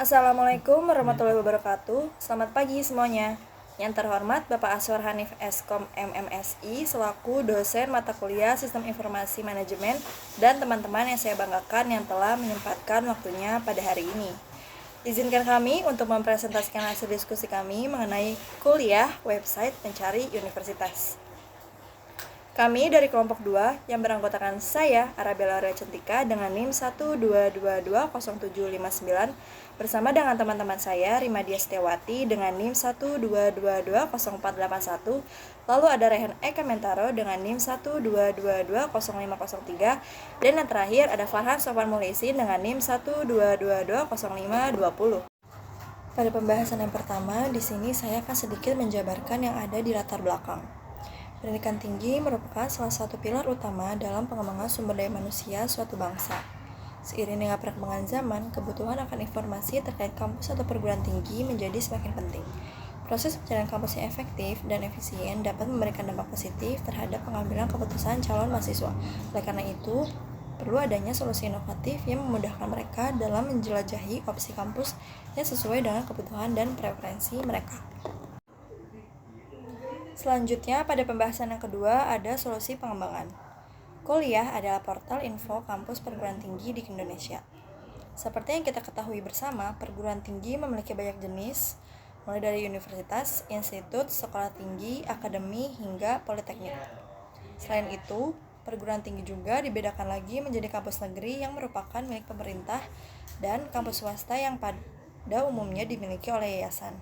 Assalamualaikum warahmatullahi wabarakatuh. Selamat pagi semuanya. Yang terhormat Bapak Aswar Hanif Eskom MMSI selaku dosen mata kuliah Sistem Informasi Manajemen dan teman-teman yang saya banggakan yang telah menyempatkan waktunya pada hari ini. Izinkan kami untuk mempresentasikan hasil diskusi kami mengenai kuliah website pencari universitas. Kami dari kelompok 2 yang beranggotakan saya, Arabella Recentika dengan NIM 122200759 bersama dengan teman-teman saya, Rimadia Setiawati dengan NIM 122200481, lalu ada Rehan Eka Mentaro dengan NIM 122200503, dan yang terakhir ada Farhan Sofan Mulisin dengan NIM 122200520. Pada pembahasan yang pertama, di sini saya akan sedikit menjabarkan yang ada di latar belakang. Pendidikan tinggi merupakan salah satu pilar utama dalam pengembangan sumber daya manusia suatu bangsa. Seiring dengan perkembangan zaman, kebutuhan akan informasi terkait kampus atau perguruan tinggi menjadi semakin penting. Proses pencarian kampus yang efektif dan efisien dapat memberikan dampak positif terhadap pengambilan keputusan calon mahasiswa. Oleh karena itu, perlu adanya solusi inovatif yang memudahkan mereka dalam menjelajahi opsi kampus yang sesuai dengan kebutuhan dan preferensi mereka. Selanjutnya, pada pembahasan yang kedua ada solusi pengembangan. Kuliah adalah portal info kampus perguruan tinggi di Indonesia. Seperti yang kita ketahui bersama, perguruan tinggi memiliki banyak jenis, mulai dari universitas, institut, sekolah tinggi, akademi, hingga politeknik. Selain itu, perguruan tinggi juga dibedakan lagi menjadi kampus negeri yang merupakan milik pemerintah dan kampus swasta yang pada umumnya dimiliki oleh yayasan.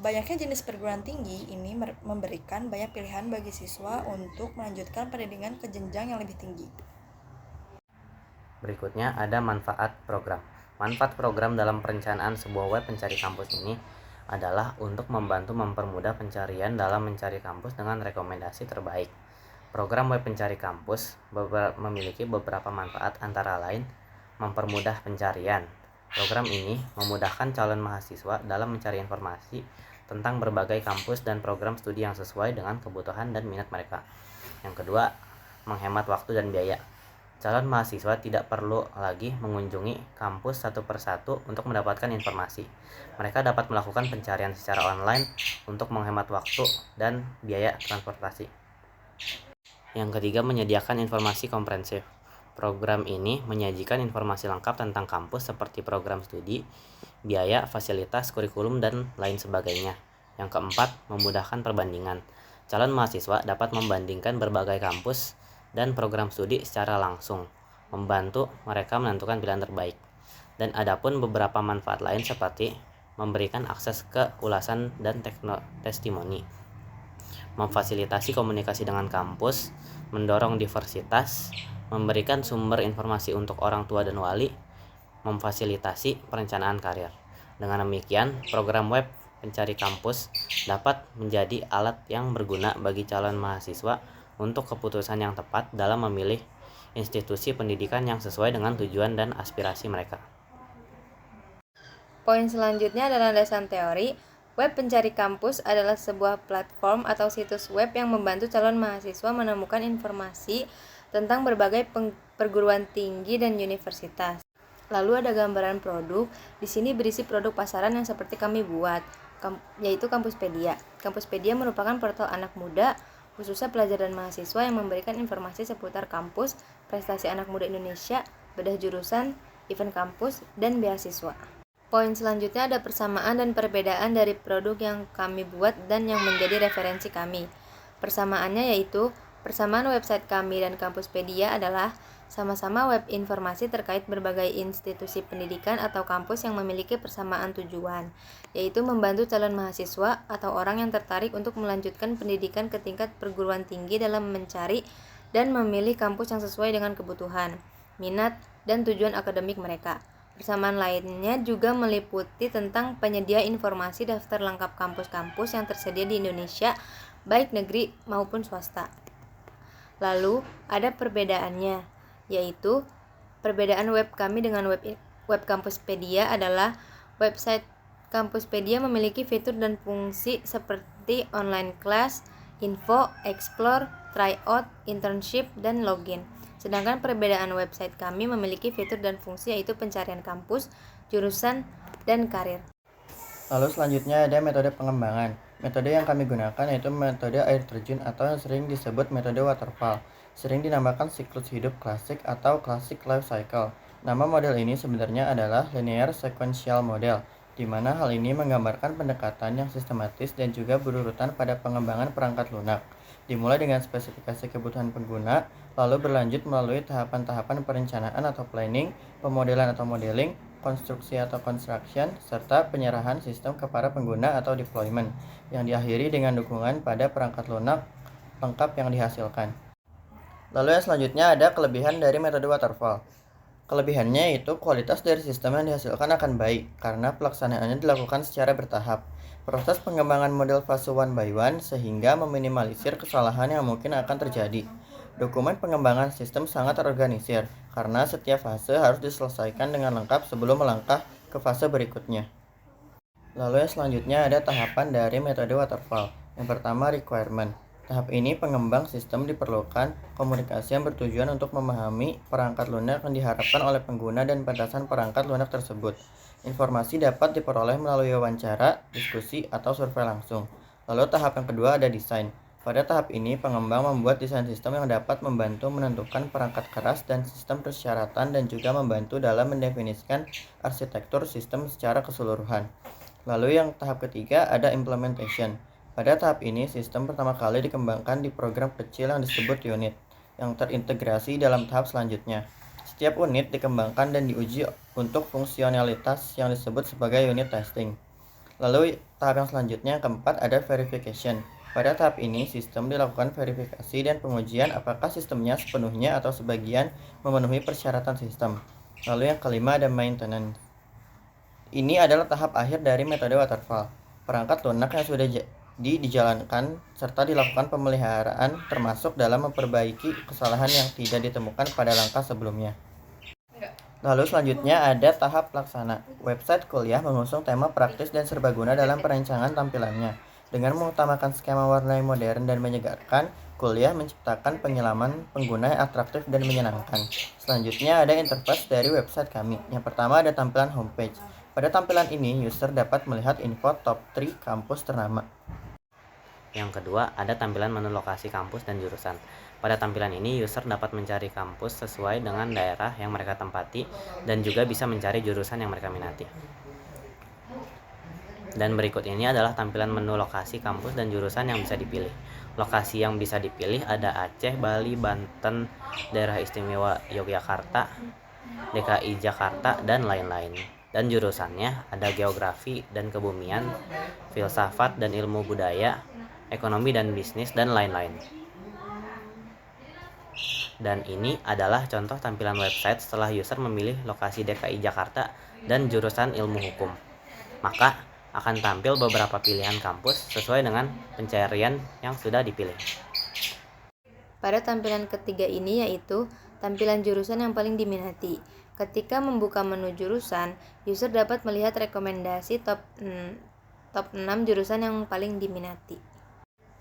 Banyaknya jenis perguruan tinggi ini memberikan banyak pilihan bagi siswa untuk melanjutkan pendidikan ke jenjang yang lebih tinggi. Berikutnya ada manfaat program. Manfaat program dalam perencanaan sebuah web pencari kampus ini adalah untuk membantu mempermudah pencarian dalam mencari kampus dengan rekomendasi terbaik. Program web pencari kampus memiliki beberapa manfaat, antara lain mempermudah pencarian. Program ini memudahkan calon mahasiswa dalam mencari informasi tentang berbagai kampus dan program studi yang sesuai dengan kebutuhan dan minat mereka. Yang kedua, menghemat waktu dan biaya. Calon mahasiswa tidak perlu lagi mengunjungi kampus satu persatu untuk mendapatkan informasi. Mereka dapat melakukan pencarian secara online untuk menghemat waktu dan biaya transportasi. Yang ketiga, menyediakan informasi komprehensif. Program ini menyajikan informasi lengkap tentang kampus seperti program studi, biaya, fasilitas, kurikulum, dan lain sebagainya. Yang keempat, memudahkan perbandingan. Calon mahasiswa dapat membandingkan berbagai kampus dan program studi secara langsung, membantu mereka menentukan pilihan terbaik. Dan adapun beberapa manfaat lain seperti memberikan akses ke ulasan dan testimoni, memfasilitasi komunikasi dengan kampus, mendorong diversitas, memberikan sumber informasi untuk orang tua dan wali, memfasilitasi perencanaan karir. Dengan demikian, program web pencari kampus dapat menjadi alat yang berguna bagi calon mahasiswa untuk keputusan yang tepat dalam memilih institusi pendidikan yang sesuai dengan tujuan dan aspirasi mereka. Poin selanjutnya adalah landasan teori. Web pencari kampus adalah sebuah platform atau situs web yang membantu calon mahasiswa menemukan informasi tentang berbagai perguruan tinggi dan universitas. Lalu ada gambaran produk. Di sini berisi produk pasaran yang seperti kami buat, yaitu Kampuspedia. Kampuspedia merupakan portal anak muda, khususnya pelajar dan mahasiswa yang memberikan informasi seputar kampus, prestasi anak muda Indonesia, bedah jurusan, event kampus, dan beasiswa. Poin selanjutnya ada persamaan dan perbedaan dari produk yang kami buat dan yang menjadi referensi kami. Persamaannya yaitu persamaan website kami dan Kampuspedia adalah sama-sama web informasi terkait berbagai institusi pendidikan atau kampus yang memiliki persamaan tujuan, yaitu membantu calon mahasiswa atau orang yang tertarik untuk melanjutkan pendidikan ke tingkat perguruan tinggi dalam mencari dan memilih kampus yang sesuai dengan kebutuhan, minat, dan tujuan akademik mereka. Persamaan lainnya juga meliputi tentang penyedia informasi daftar lengkap kampus-kampus yang tersedia di Indonesia, baik negeri maupun swasta. Lalu ada perbedaannya, yaitu perbedaan web kami dengan web Kampuspedia adalah website Kampuspedia memiliki fitur dan fungsi seperti online class, info, explore, tryout, internship, dan login. Sedangkan perbedaan website kami memiliki fitur dan fungsi yaitu pencarian kampus, jurusan, dan karir. Lalu selanjutnya ada metode pengembangan. Metode yang kami gunakan yaitu metode air terjun atau yang sering disebut metode waterfall. Sering dinamakan siklus hidup klasik atau classic life cycle. Nama model ini sebenarnya adalah linear sequential model, di mana hal ini menggambarkan pendekatan yang sistematis dan juga berurutan pada pengembangan perangkat lunak. Dimulai dengan spesifikasi kebutuhan pengguna, lalu berlanjut melalui tahapan-tahapan perencanaan atau planning, pemodelan atau modeling, konstruksi atau construction, serta penyerahan sistem kepada pengguna atau deployment, yang diakhiri dengan dukungan pada perangkat lunak lengkap yang dihasilkan. Lalu yang selanjutnya ada kelebihan dari metode waterfall. Kelebihannya yaitu kualitas dari sistem yang dihasilkan akan baik, karena pelaksanaannya dilakukan secara bertahap. Proses pengembangan model fase one by one sehingga meminimalisir kesalahan yang mungkin akan terjadi. Dokumen pengembangan sistem sangat terorganisir, karena setiap fase harus diselesaikan dengan lengkap sebelum melangkah ke fase berikutnya. Lalu yang selanjutnya ada tahapan dari metode waterfall. Yang pertama, requirement. Tahap ini pengembang sistem diperlukan komunikasi yang bertujuan untuk memahami perangkat lunak yang diharapkan oleh pengguna dan batasan perangkat lunak tersebut. Informasi dapat diperoleh melalui wawancara, diskusi, atau survei langsung. Lalu tahap yang kedua ada desain. Pada tahap ini, pengembang membuat desain sistem yang dapat membantu menentukan perangkat keras dan sistem persyaratan dan juga membantu dalam mendefinisikan arsitektur sistem secara keseluruhan. Lalu yang tahap ketiga ada implementation. Pada tahap ini, sistem pertama kali dikembangkan di program kecil yang disebut unit, yang terintegrasi dalam tahap selanjutnya. Setiap unit dikembangkan dan diuji untuk fungsionalitas yang disebut sebagai unit testing. Lalu tahap yang selanjutnya yang keempat ada verification. Pada tahap ini, sistem dilakukan verifikasi dan pengujian apakah sistemnya sepenuhnya atau sebagian memenuhi persyaratan sistem. Lalu yang kelima ada maintenance. Ini adalah tahap akhir dari metode waterfall. Perangkat lunak yang sudah dijalankan serta dilakukan pemeliharaan termasuk dalam memperbaiki kesalahan yang tidak ditemukan pada langkah sebelumnya. Lalu selanjutnya ada tahap pelaksana. Website kuliah mengusung tema praktis dan serbaguna dalam perancangan tampilannya. Dengan mengutamakan skema warna yang modern dan menyegarkan, kuliah menciptakan pengalaman pengguna yang atraktif dan menyenangkan. Selanjutnya ada interface dari website kami. Yang pertama ada tampilan homepage. Pada tampilan ini, user dapat melihat info top 3 kampus ternama. Yang kedua, ada tampilan menu lokasi kampus dan jurusan. Pada tampilan ini, user dapat mencari kampus sesuai dengan daerah yang mereka tempati dan juga bisa mencari jurusan yang mereka minati. Dan berikut ini adalah tampilan menu lokasi kampus dan jurusan yang bisa dipilih. Lokasi yang bisa dipilih ada Aceh, Bali, Banten, Daerah Istimewa Yogyakarta, DKI Jakarta, dan lain-lain. Dan jurusannya ada geografi dan kebumian, filsafat dan ilmu budaya, ekonomi dan bisnis, dan lain-lain. Dan ini adalah contoh tampilan website setelah user memilih lokasi DKI Jakarta dan jurusan ilmu hukum. Maka akan tampil beberapa pilihan kampus sesuai dengan pencarian yang sudah dipilih. Pada tampilan ketiga ini yaitu tampilan jurusan yang paling diminati. Ketika membuka menu jurusan, user dapat melihat rekomendasi top 6 jurusan yang paling diminati.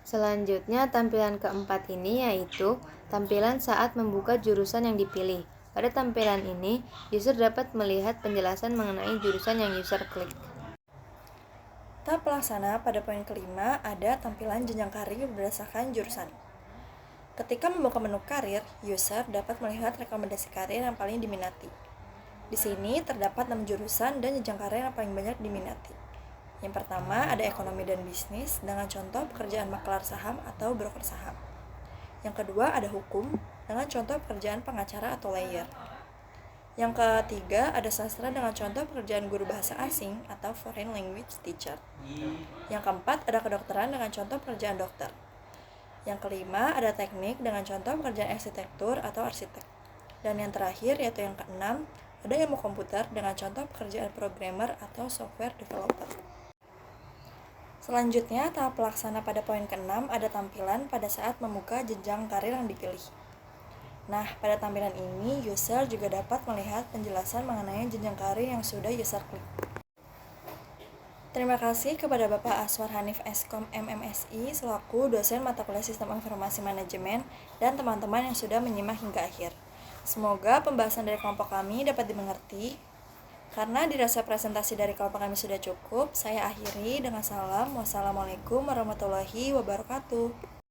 Selanjutnya, tampilan keempat ini yaitu tampilan saat membuka jurusan yang dipilih. Pada tampilan ini, user dapat melihat penjelasan mengenai jurusan yang user klik. Tahap pelaksana pada poin kelima ada tampilan jenjang karir berdasarkan jurusan. Ketika membuka menu karir, user dapat melihat rekomendasi karir yang paling diminati. Di sini terdapat 6 jurusan dan jenjang karir yang paling banyak diminati. Yang pertama ada ekonomi dan bisnis dengan contoh pekerjaan maklar saham atau broker saham. Yang kedua ada hukum dengan contoh pekerjaan pengacara atau lawyer. Yang ketiga ada sastra dengan contoh pekerjaan guru bahasa asing atau foreign language teacher. Yang keempat ada kedokteran dengan contoh pekerjaan dokter. Yang kelima ada teknik dengan contoh pekerjaan arsitektur atau arsitek. Dan yang terakhir yaitu yang keenam ada ilmu komputer dengan contoh pekerjaan programmer atau software developer. Selanjutnya, tahap pelaksana pada poin ke-6 ada tampilan pada saat membuka jenjang karir yang dipilih. Nah, pada tampilan ini, user juga dapat melihat penjelasan mengenai jenjang karir yang sudah user klik. Terima kasih kepada Bapak Aswar Hanif Eskom MMSI selaku dosen mata kuliah Sistem Informasi Manajemen dan teman-teman yang sudah menyimak hingga akhir. Semoga pembahasan dari kelompok kami dapat dimengerti. Karena dirasa presentasi dari kelompok kami sudah cukup, saya akhiri dengan salam. Wassalamualaikum warahmatullahi wabarakatuh.